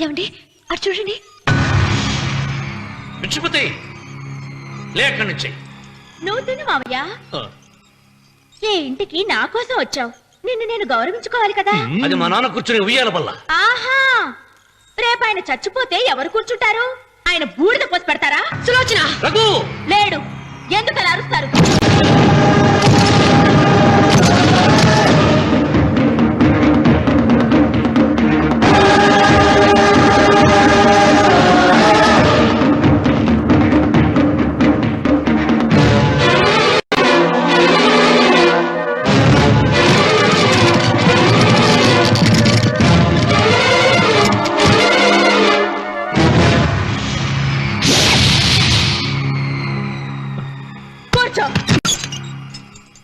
ఏమండి అటు చూడండి. పిచ్చిపోతే లేక నుంచి నువ్వు తిను మావయ్య. ఏ ఇంటికి నా కోసం వచ్చావు, నిన్ను నేను గౌరవించుకోవాలి కదా. అది మా నాన్న కూర్చుని ఉయ్యాల వల్ల. ఆహా, రేపు ఆయన చచ్చిపోతే ఎవరు కూర్చుంటారు? ఆయన బూడిద పోసి పెడతారా? సులోచన రఘు లేడు, ఎందుకు అలా అరుస్తారు?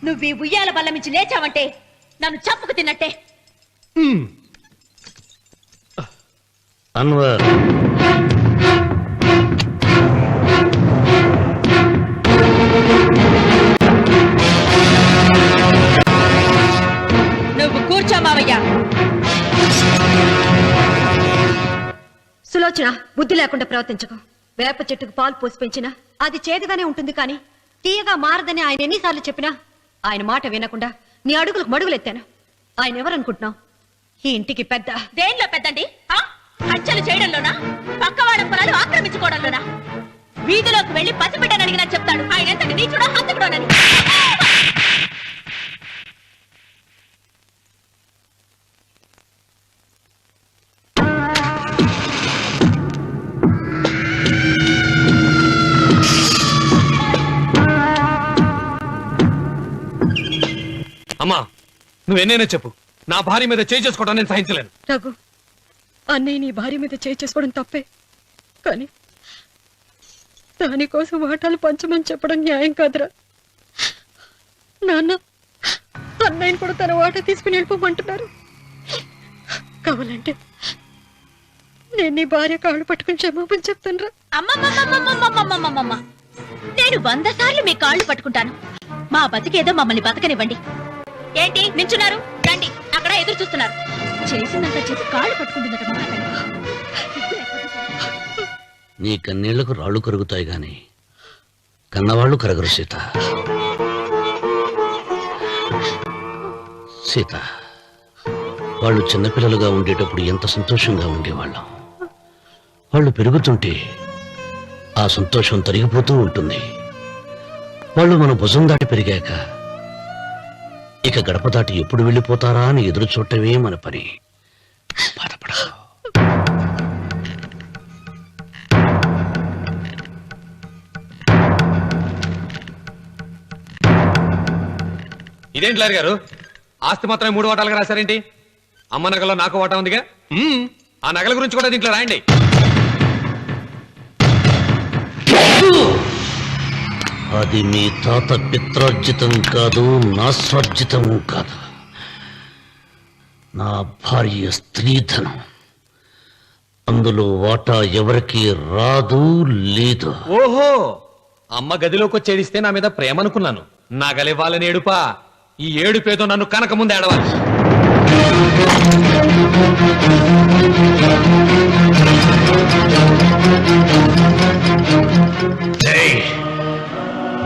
నువ్వు ఈ ఉయ్యాల బల్ల మించి లేచావంటే నన్ను చప్పుకు తిన్నట్టే. అన్వర్ నువ్వు కూర్చో మావయ్య. సులోచన, బుద్ధి లేకుండా ప్రవర్తించకు. వేప చెట్టుకు పాలు పోసి పెంచినా అది చేదుగానే ఉంటుంది, కానీ తీయగా మారదని ఆయన ఎన్నిసార్లు చెప్పినా ఆయన మాట వినకుండా నీ అడుగులకు మడుగులెత్తాను. ఆయన ఎవరనుకుంటున్నావు? ఈ ఇంటికి పెద్ద. దేనిలో పెద్దండి? హత్యలు చేయడంలోనా, పక్కవాడ పొలాలు ఆక్రమించుకోవడంలోనా? వీధిలోకి వెళ్లి పసిబిడ్డని అడిగినా చెప్తాడు ఆయన ఎంతటి నీచుడో హంతకుడోనని. అమ్మా, నువ్వెన్నైనా చెప్పు, నా భార్య మీద చేయి చేసుకోవడం నేను సహించలేను. రఘు, అన్నయ్య నీ భార్య మీద చేయి చేసుకోవడం తప్పే, కానీ దానికోసం వాటాలు పంచమని చెప్పడం న్యాయం కాదురా. నాన్న అన్నయ్యని కూడా తన వాటా తీసుకుని వెళ్ళిపోమంటున్నారు. కావాలంటే నేను నీ భార్య కాళ్ళు పట్టుకుని క్షమాపణ చెప్తానురా. అమ్మమ్మమ్మమ్మమ్మమ్మమ్మమ్మమ్మ, నేను 100 సార్లు మీ కాళ్ళు పట్టుకుంటాను. మా బతికేదో మమ్మల్ని బతకనివ్వండి. ఏంటి నించున్నారు? రండి, అక్కడ ఎదురు చూస్తున్నారు. చేసిందంతా చేసి కాళ్ళు పట్టుకుంటుందట మా అతను. నీ కన్నీళ్లకు రాళ్లు కరుగుతాయి గాని కన్నవాళ్లు కరగరు సీత. సీత, వాళ్ళు చిన్నపిల్లలుగా ఉండేటప్పుడు ఎంత సంతోషంగా ఉండేవాళ్ళం. వాళ్ళు పెరుగుతుంటే ఆ సంతోషం తరిగిపోతూ ఉంటుంది. వాళ్ళు మన భుజం దాటి పెరిగాక ఇక గడప దాటి ఎప్పుడు వెళ్ళిపోతారా అని ఎదురు చూడటమే మన పని. బాధపడ. ఇదేంటి లారి గారు, ఆస్తి మాత్రమే 3 వాటాలుగా రాశారేంటి? అమ్మ నగలో నాకు వాటా ఉందిగా. ఆ నగల గురించి కూడా దీంట్లో రాయండి. అది మీ తాత పిత్రార్జితం కాదు, నా స్వార్జితం కాదు. నా భార్య స్త్రీధనం. అందులో వాటా ఎవరికి రాదు, లేదు. ఓహో, అమ్మ గదిలోకి వచ్చేడిస్తే నా మీద ప్రేమ అనుకున్నాను. నగలివ్వాలని ఏడుపా. ఈ ఏడుపేదో నన్ను కనక ముందు ఏడవాలి.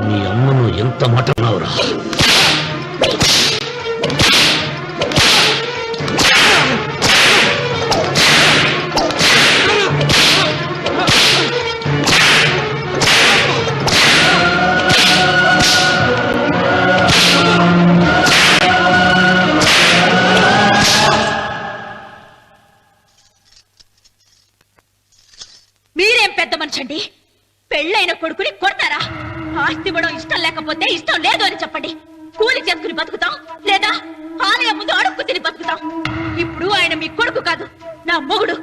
మీ అమ్మను ఎంత మాట అన్నావురా? మీరేం పెద్ద మనిషండి, పెళ్ళైన కొడుకుని కొడతారా? ఆస్తి ఇవ్వడం ఇష్టం లేకపోతే ఇష్టం లేదు అని చెప్పండి. కూలి చేసుకుని బతుకుతాం, లేదా ఆలయం ముందు అడుక్కు తిని బతుకుతాం. ఇప్పుడు ఆయన మీ కొడుకు కాదు, నా మొగుడు.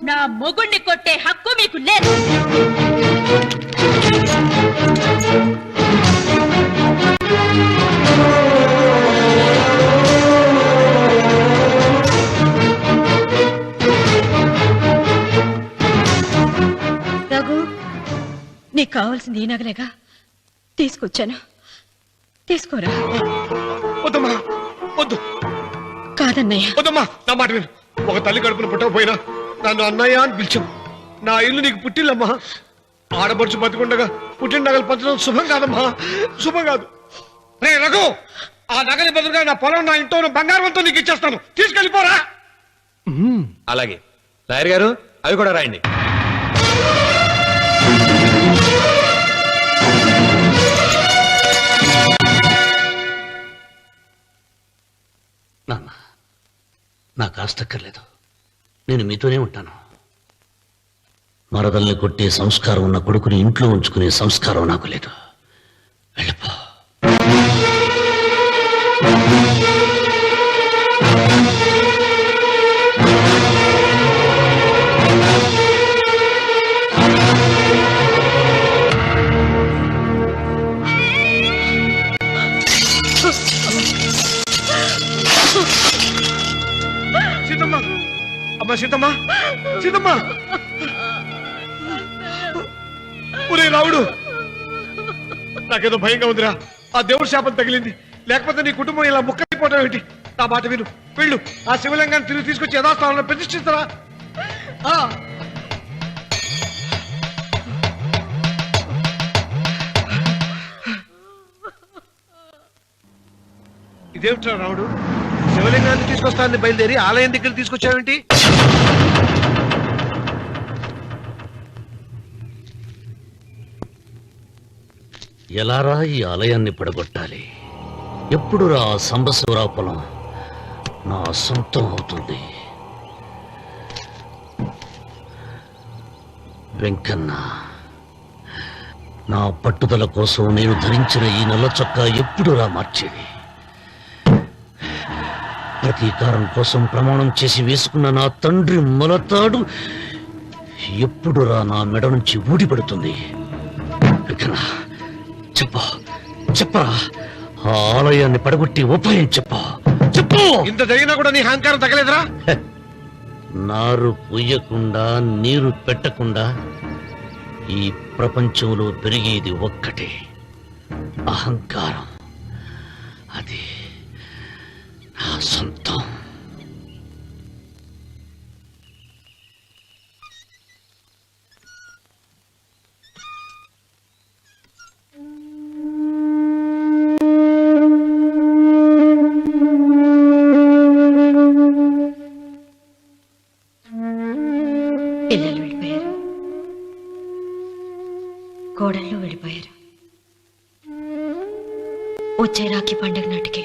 నా మొగుడిని కొట్టే హక్కు మీకు లేదు. రఘు, నీకు కావాల్సింది ఈ నగలేగా, తీసుకొచ్చాను, తీసుకోరా. వద్దమ్మా, వద్దు. కాదన్నయ్య. వద్దమ్మా, నా మాట విను. ఒక తల్లి కడుపును పుట్టకపోయినా నన్ను అన్నయ్య అని పిలిచావు. నా ఇల్లు నీకు పుట్టిల్లమ్మా. ఆడపడుచు బతికుండగా పుట్టిన నగలు పంచడం శుభం కాదమ్మా, శుభం కాదు. రే రఘు, ఆ నగలి బదులుగా నా పొలం, నా ఇంట్లో ఉన్న బంగారంతో నీకు ఇచ్చేస్తాను, తీసుకెళ్ళిపోరా. అలాగే లాయర్ గారు, అవి కూడా రాయండి. నాన్న, నాకు ఆస్తక్కర్లేదు. నేను మీతోనే ఉంటాను. మరదల్ని కొట్టే సంస్కారం ఉన్న కొడుకుని ఇంట్లో ఉంచుకునే సంస్కారం నాకు లేదు. వెళ్ళిపో. సీతమ్మ, అమ్మ సీతమ్మ, సీతమ్మ. ఒరే రావుడు, నాకేదో భయంగా ఉందిరా. ఆ దేవుడి శాపం తగిలింది, లేకపోతే నీ కుటుంబం ఇలా ముక్కైపోవడం ఏంటి? నా మాట విను, వెళ్ళు. ఆ శివలింగాన్ని తిరిగి తీసుకొచ్చి యథాస్థానంలో ప్రతిష్ఠిస్తారా? ఇదేమిట్రా రావుడు, శివలింగాన్ని తీసుకొస్తానని బయలుదేరి ఆలయం దగ్గర తీసుకొచ్చావేంటి? ఎలారా ఈ ఆలయాన్ని పడగొట్టాలి? ఎప్పుడురా ఆ సంబశివరా పొలం నా సొంతం అవుతుంది? వెంకన్న, నా పట్టుదల కోసం నేను ధరించిన ఈ నల్ల చొక్కా ఎప్పుడురా మార్చేది? ప్రతీకారం కోసం ప్రమాణం చేసి వేసుకున్న నా తండ్రి మొలతాడు ఎప్పుడురా నా మెడ నుంచి ఊడిపడుతుంది? వెంకన్న, చెప్పరా, ఆ ఆలయాన్ని పడగొట్టి ఉపాయం చెప్పు. ఇంత జరిగినా కూడా నీ అహంకారం తగలేదురా? నారు పొయ్యకుండా నీరు పెట్టకుండా ఈ ప్రపంచంలో పెరిగేది ఒక్కటే, అహంకారం. అది నా సొంతం. పిల్లలు వెళ్ళిపోయారు, కోడళ్ళు వెళ్ళిపోయారు. వచ్చే రాఖీ పండుగ నాటికి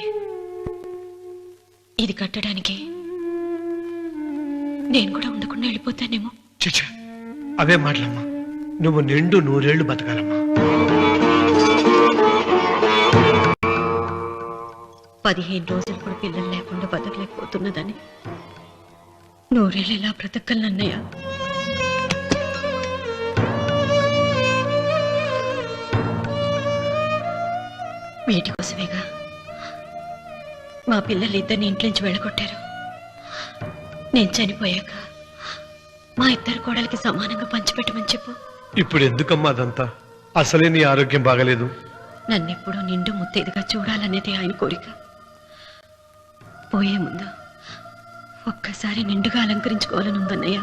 ఇది కట్టడానికి నేను కూడా ఉండకుండా వెళ్ళిపోతానేమో. చిచ్చా, అవే మాటలమ్మా. నువ్వు నిండు 100 ఏళ్ళు బతకాలమ్మా. 15 రోజులు కూడా పిల్లలు లేకుండా బతకలేకపోతున్నదని 100 ఏళ్ళు ఎలా బ్రతకలన్నయ్య? వీటి కోసమేగా మా పిల్లలు ఇద్దరిని ఇంట్లోంచి వెళ్ళగొట్టారు. నేను చనిపోయాక మా ఇద్దరు కోడలికి సమానంగా పంచిపెట్టమని చెప్పు. ఇప్పుడు ఎందుకమ్మా అదంతా? అసలే నీ ఆరోగ్యం బాగలేదు. నన్నెప్పుడు నిండు ముత్తైదుగా చూడాలనేది ఆయన కోరిక. పోయే ముందు ఒక్కసారి నిండుగా అలంకరించుకోవాలని ఉందన్నయ్య.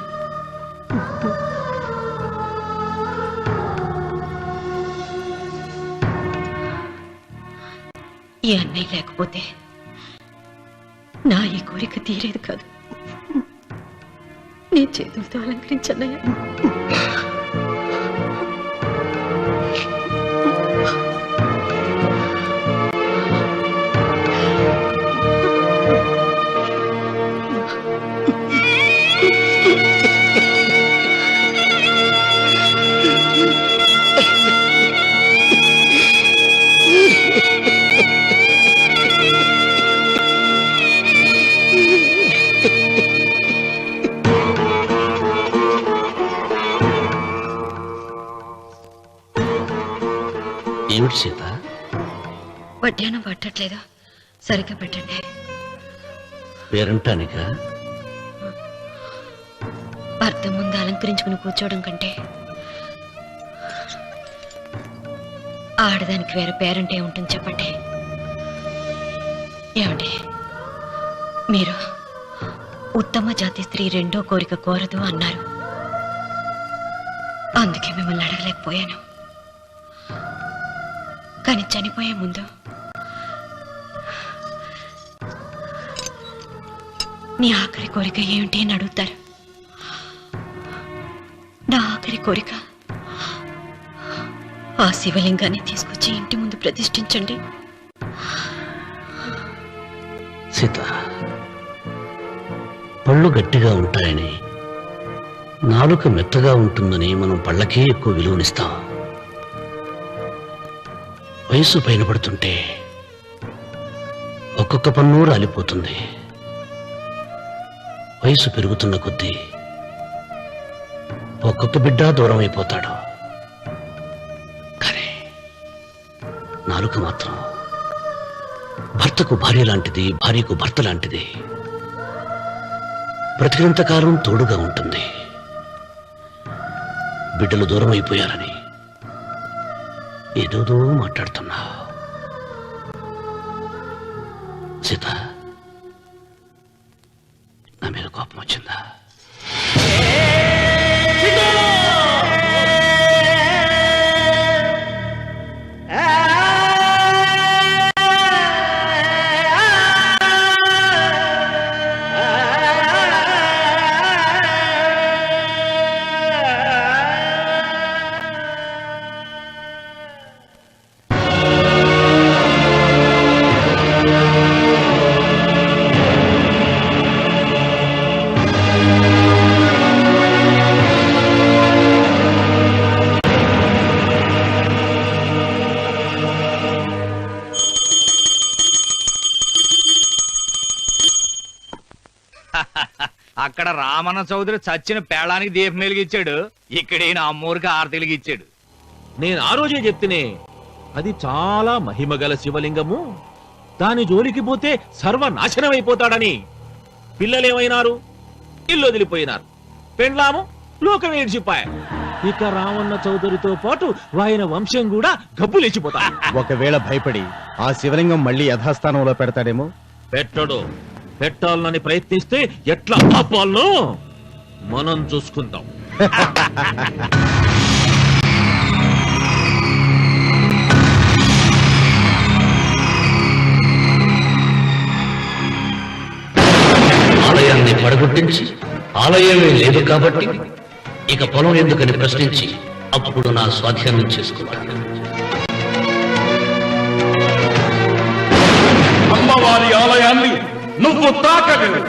ఈ అన్నయ్య లేకపోతే నా ఈ కోరిక తీరేది కాదు. నీ చేతులతో అలంకరించన్నయ్య. ఏమిటి సీత? వడ్డానం పట్టట్లేదు, సరిగ్గా పెట్టండి. పేరంటానికా? భర్త ముందు అలంకరించుకుని కూర్చోవడం కంటే ఆడదానికి వేరే పేరంటే ఉంటుంది చెప్పండి. ఏమండి, మీరు ఉత్తమ జాతి స్త్రీ రెండో కోరిక కోరదు అన్నారు. అందుకే మిమ్మల్ని అడగలేకపోయాను. కానీ చనిపోయే ముందు నీ ఆఖరి కోరిక ఏమిటి అని అడుగుతారు. నా ఆఖరి కోరిక ఆ శివలింగాన్ని తీసుకొచ్చి ఇంటి ముందు ప్రతిష్ఠించండి. సీత, పళ్ళు గట్టిగా ఉంటాయని, నాలుక మెత్తగా ఉంటుందని మనం పళ్ళకే ఎక్కువ విలువనిస్తాం. వయసు పైన పడుతుంటే ఒక్కొక్క పన్ను రాలిపోతుంది. వయసు పెరుగుతున్న కొద్దీ ఒక్కొక్క బిడ్డ దూరం అయిపోతాడు. కానీ నాలుక మాత్రం భర్తకు భార్య లాంటిది, భార్యకు భర్త లాంటిది. బ్రతికినంతకాలం తోడుగా ఉంటుంది. బిడ్డలు దూరం అయిపోయారని ఏదోదో మాట్లాడుతున్నా. సీత, నా మీద కోపం వచ్చిందా? అక్కడ రామన్న చౌదరి చచ్చిన పేళానికి దీపం వెలిగించాడు. ఇక్కడ ఈయన అమ్మూరికి ఆరతి వెలిగించాడు. నేను ఆ రోజే చెప్తేనే అది చాలా మహిమగల శివలింగము, దాని జోలికి పోతే సర్వనాశనం అయిపోతాడని. పిల్లలేమైనారు? ఇల్లు వదిలిపోయినారు. పెండ్లాము లోకం ఏడ్చిపాయ. ఇక రామన్న చౌదరితో పాటు ఆయన వంశం కూడా గబ్బు లేచిపోతా. ఒకవేళ భయపడి ఆ శివలింగం మళ్ళీ యథాస్థానంలో పెడతాడేమో. పెట్టడు. పెట్టాలని ప్రయత్నిస్తే ఎట్లా ఆపాలనో మనం చూసుకుందాం. ఆలయాన్ని పడగొట్టించి ఆలయమే లేదు కాబట్టి ఇక పొలం ఎందుకని ప్రశ్నించి అప్పుడు నా స్వాధీనం చేసుకుంటాను. అమ్మవారి ఆలయాన్ని నువ్వు తాకగలవు.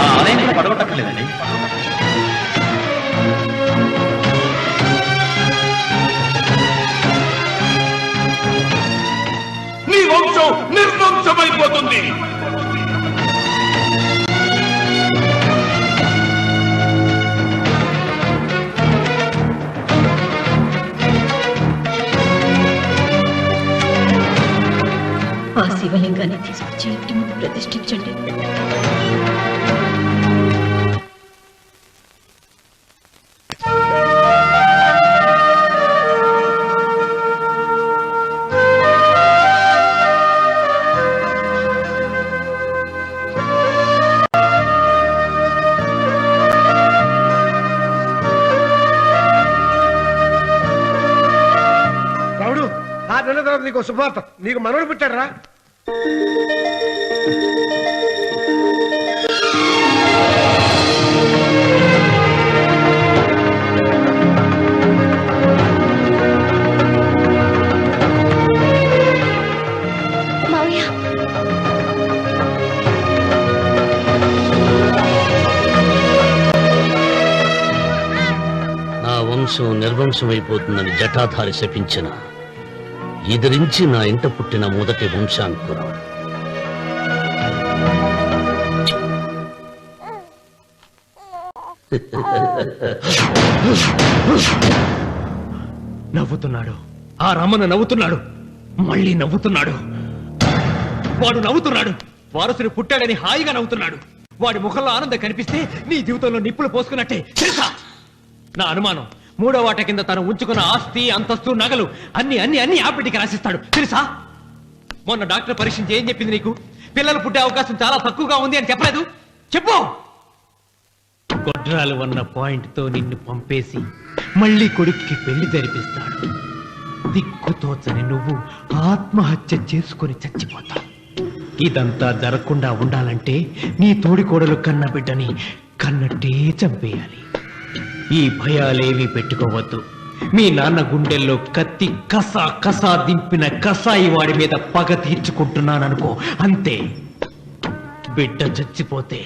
ఆ ఆలయాన్ని పడగొట్టక్కర్లేదండి. నీ వంశం నిర్వంశమైపోతుంది. ఆ శివలింగాన్ని తీసుకొచ్చి ఇంటి ముందు ప్రతిష్ఠించండి. రావుడు, ఆ నెల తర్వాత నీకు శుభార్త. నీకు మనవడు పుట్టారా? నా వంశం నిర్వంశమైపోతుందని జటాధారి శపించిన ఎదిరించి నా ఇంట పుట్టిన మొదటి వంశాంకురం. నవ్వుతున్నాడు. ఆ రమణ నవ్వుతున్నాడు. మళ్ళీ నవ్వుతున్నాడు. వాడు నవ్వుతున్నాడు. వారసుడు పుట్టాడని హాయిగా నవ్వుతున్నాడు. వాడి ముఖంలో ఆనందం కనిపిస్తే నీ జీవితంలో నిప్పులు పోసుకున్నట్టే తెలుసా? నా అనుమానం మూడో వాట కింద తను ఉంచుకున్న ఆస్తి అంతస్తు నగలు అన్ని అన్ని అన్ని ఆ బిడ్డకి రాసిస్తాడు తెలుసా? మొన్న డాక్టర్ పరీక్షించి ఏం చెప్పింది నీకు? పిల్లలు పుట్టే అవకాశం చాలా తక్కువగా ఉంది అని చెప్పలేదు? చెప్పు. గొడ్రాలు ఉన్న పాయింట్ తో నిన్ను పంపేసి మళ్ళీ కొడుక్కి పెళ్లి జరిపిస్తాడు. దిక్కుతోచని నువ్వు ఆత్మహత్య చేసుకుని చచ్చిపోతావు. ఇదంతా జరగకుండా ఉండాలంటే నీ తోడికోడలు కన్న బిడ్డని కన్నట్టే చంపేయాలి. ఈ భయాలేవి పెట్టుకోవద్దు. మీ నాన్న గుండెల్లో కత్తి కసా కసా దింపిన కసాయి వాడి మీద పగ తీర్చుకుంటున్నాననుకో, అంతే. బిడ్డ చచ్చిపోతే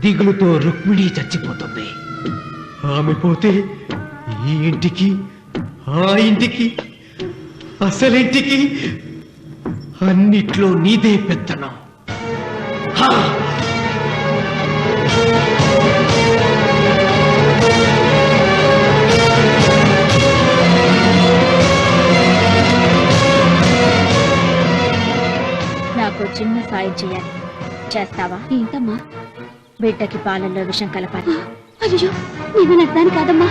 దిగులుతో రుక్మిణి చచ్చిపోతుంది. ఆమె పోతే ఈ ఇంటికి ఆ ఇంటికి అసలింటికి అన్నిట్లో నీదే పెత్తనం. నాకు చిన్న సాయం చేయాలి, చేస్తావా? ఏంటమ్మా? బిడ్డకి పాలల్లో విషం కలపాలి. అయ్యో, నేను నడదాను కాదమ్మా.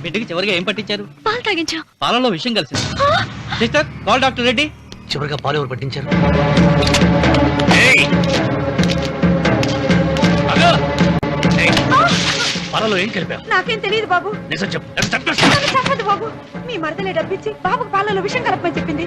బిడ్డకి చివరిగా ఏం పట్టించారు? పాలు తాగించాం. పాలలో విషయం కలిసింది. Sister, call doctor Reddy. చివరిగా పాలు ఎవరు పట్టించారు? పాలలో ఏం కలిపావు? నాకేం తెలియదు బాబు. నిజం చెప్పు. చెప్పదు బాబు. మీ మరదలే డబ్బిచ్చి బాబుకు పాలలో విషం కలపమని చెప్పింది.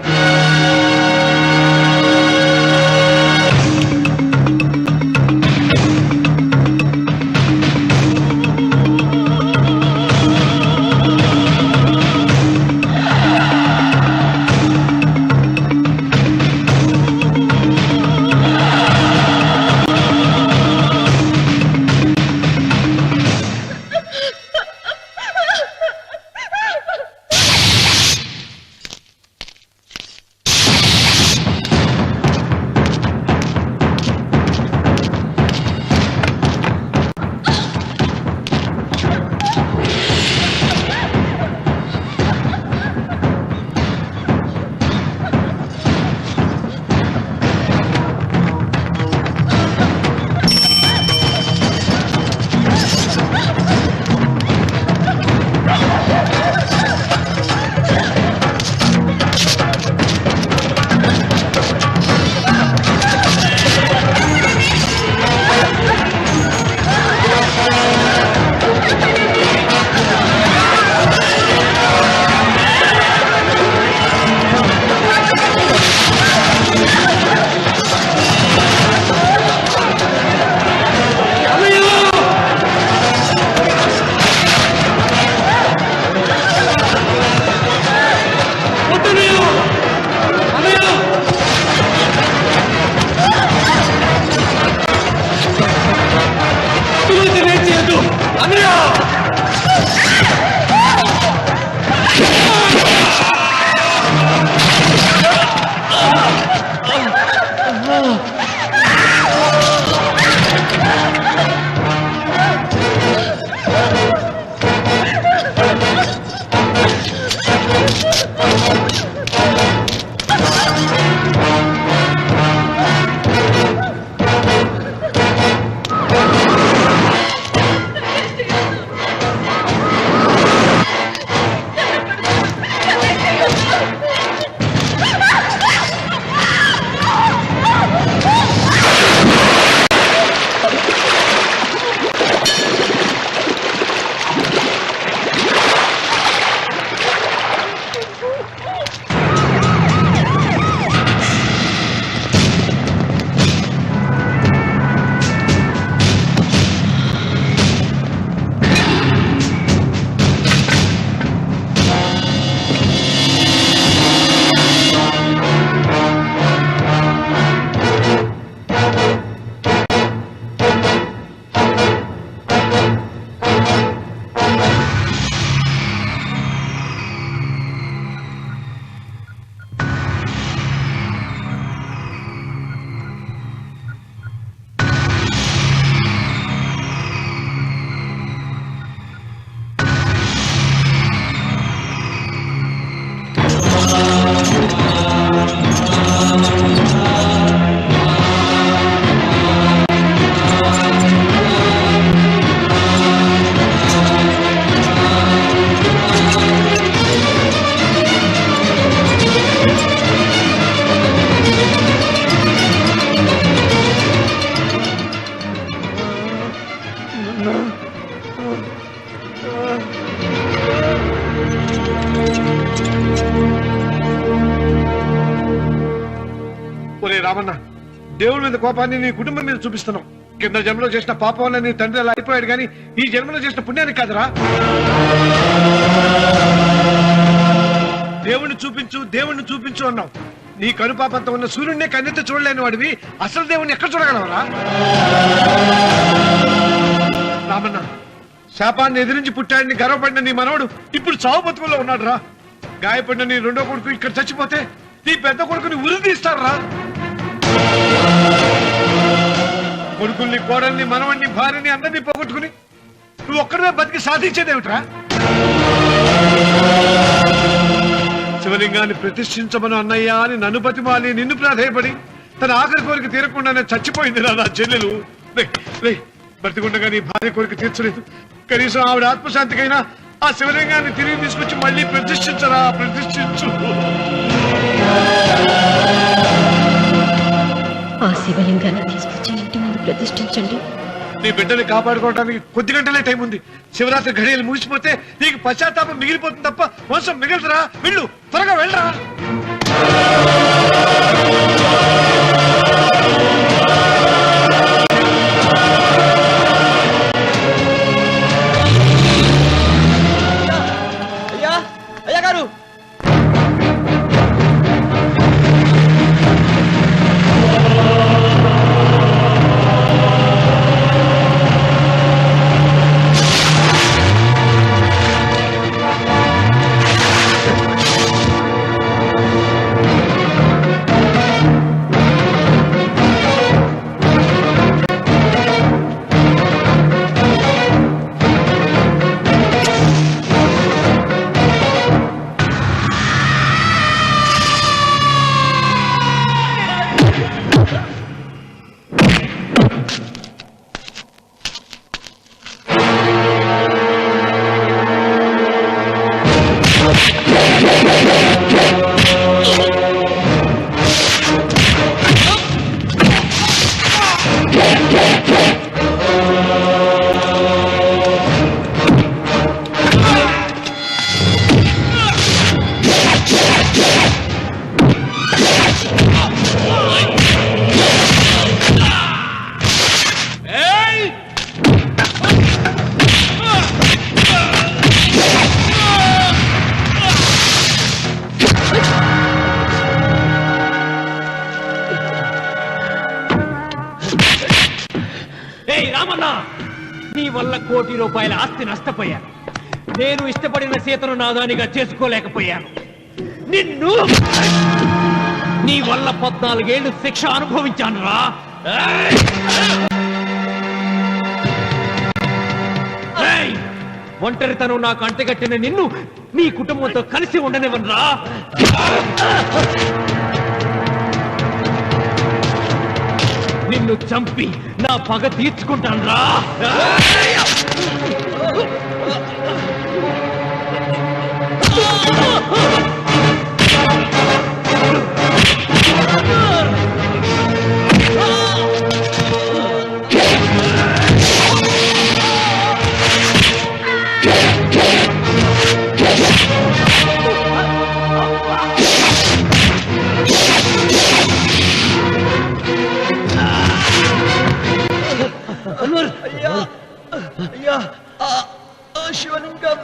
ఒరే రామన్న, దేవుడి మీద కోపాన్ని నీ కుటుంబం మీద చూపిస్తున్నావు. కింద జన్మలో చేసిన పాపం వల్ల నీ తండ్రి అలా అయిపోయాడు, కానీ ఈ జన్మలో చేసిన పుణ్యానికి కాదురా. దేవుణ్ణి చూపించు అన్నావు. నీ కనుపాపంతో ఉన్న సూర్యుడినే కన్నెత్తి చూడలేని వాడివి అసలు దేవుణ్ణి ఎక్కడ చూడగలవరా? రామన్న, శాపాన్ని ఎదిరించి పుట్టాడని గర్వపడిన నీ మనవడు ఇప్పుడు చావు బతుకుల్లో ఉన్నాడు రా. గాయపడిన నీ రెండో కొడుకు ఇక్కడ చచ్చిపోతే నీ పెద్ద కొడుకుని ఉరి తీస్తారా? కొడుకుల్ని, కోడల్ని, మనవణ్ణి, భార్యని అందరినీ పోగొట్టుకుని నువ్వు ఒక్కడే బతికి సాధించేదేమిట్రా? శివలింగాన్ని ప్రతిష్ఠించమను అన్నయ్య అని నన్ను బతిమాలి నిన్ను ప్రాధేయపడి తన ఆఖరి కోరిక తీరకుండానే చచ్చిపోయింది నా చెల్లెలు. బ్రతికుండగా నీ భార్య కోరిక తీర్చలేదు. కనీసం ఆవిడ ఆత్మశాంతికైనా ఆ శివలింగాన్ని తిరిగి తీసుకొచ్చి మళ్ళీ ప్రతిష్ఠించరా, ప్రతిష్ఠించు. ఆ శివలింగాన్ని తీసుకొచ్చి ఇంటి ముందు ప్రతిష్ఠించండి. నీ బిడ్డని కాపాడుకోవడానికి కొద్ది గంటలే టైం ఉంది. శివరాత్రి ఘడియలు ముగిసిపోతే నీకు పశ్చాత్తాపం మిగిలిపోతుంది తప్ప వంశం మిగలదురా. వెళ్ళు, త్వరగా వెళ్ళరా. అయ్యా గారు, రామన్న, నీ వల్ల ₹1 కోటి ఆస్తి నష్టపోయాను. నేను ఇష్టపడిన సీతను నాదానిగా చేసుకోలేకపోయాను. నిన్ను నీ వల్ల 14 ఏళ్ళు శిక్ష అనుభవించాను రా. ఒంటరితనం నాకు అంటగట్టిన నిన్ను నీ కుటుంబంతో కలిసి ఉండనివ్వనురా. నిన్ను చంపి నా పగ తీర్చుకుంటాను రా. అయ్యా, శివలింగం.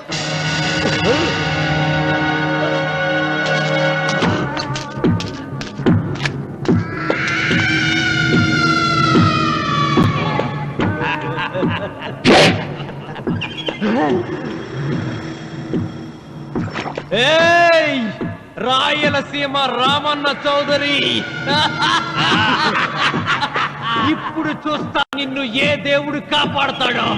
ఏయ్, రాయలసీమ రామన్న చౌదరి, ఇప్పుడు చూస్తా నిన్ను ఏ దేవుడు కాపాడతాడో.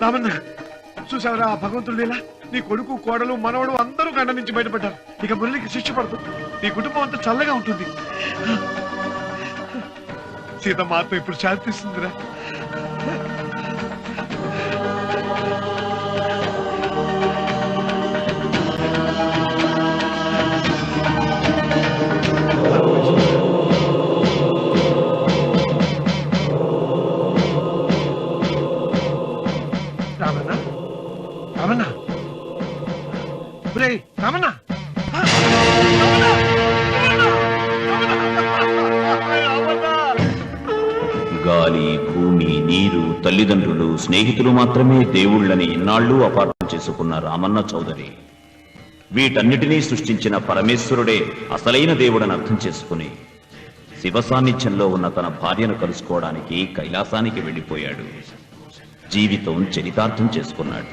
రామన్న చూసావరా ఆ భగవంతుడు లీలా నీ కొడుకు కోడలు మనవడు అందరూ గండ నుంచి బయటపడ్డారు ఇక మురళికి శిక్ష పడుతుంది నీ కుటుంబం అంతా చల్లగా ఉంటుంది సీతమ్మ ఆత్మ ఇప్పుడు శాంతిస్తుందిరా రామన్న రామన్న రామన్న గాలి భూమి నీరు తల్లిదండ్రులు స్నేహితులు మాత్రమే దేవుళ్ళని ఇన్నాళ్లు అపార్థం చేసుకున్న రామన్న చౌదరి వీటన్నిటినీ సృష్టించిన పరమేశ్వరుడే అసలైన దేవుడని అర్థం చేసుకుని శివ సాన్నిధ్యంలో ఉన్న తన భార్యను కలుసుకోవడానికి కైలాసానికి వెళ్లిపోయాడు జీవితం చరితార్థం చేసుకున్నాడు